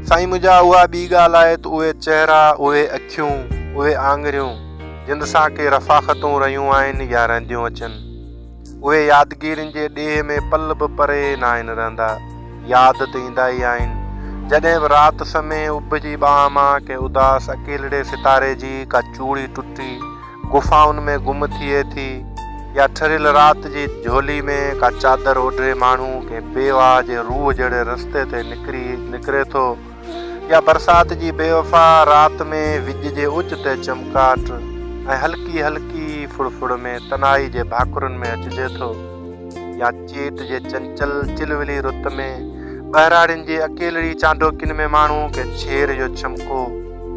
साईं मुंहिंजा उहा ॿी ॻाल्हि आहे त उहे चहिरा, उहे अखियूं, उहे आङिरियूं जिन सां के रफ़ाक़तूं रहियूं आहिनि या रहंदियूं अचनि, उहे यादगिरियुनि जे ॾेह में पल बि परे न आहिनि रहंदा, यादि त ईंदा ई आहिनि। जॾहिं बि राति समय उभजी बाह मां के उदास अकेलड़े सितारे जी का चूड़ी टुटी गुफ़ाउनि में गुम थिए थी, या ठरियल राति जी झोली में का चादर ओढे माण्हू के बेवाह जे रूह जहिड़े रस्ते ते निकिरे थो, या बरसात जी बेवफ़ा राति में विज जे उच ते चमकाट ऐं हल्की हल्की फुड़फुड़ में तनाई जे भाकुरनि में अचिजे थो, या चेट जे चंचल चिलवली रुत में ॿहिराड़ियुनि जी अकेलड़ी चांडोकिन में माण्हू के छेर जो छमको,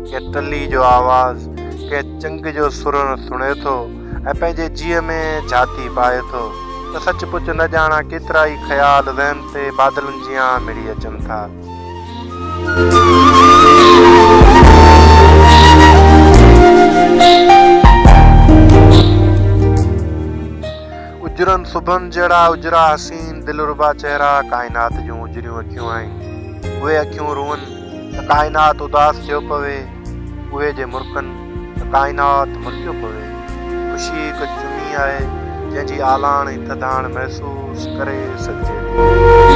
के टली जो आवाज़, के चंग जो सुरण सुणे थो ऐं पंहिंजे जीअ में झाती पाए थो, त सचपुच न ॼाणा केतिरा ई ख़्याल ज़हन ते बादलनि जियां मिड़ी अचनि था। उजरनि सुबहनि जहिड़ा उजरा हसीन दिलरुबा चहिरा काइनात जूं उजरियूं अखियूं आहिनि। उहे अखियूं रुअनि त काइनात उदास थियो पवे, उहे जे मुर्कनि त काइनात मुर्कियो पवे। ख़ुशी हिकु चुनी आहे जंहिंजी आलाण ऐं थधाण महसूस करे सघिजे थी।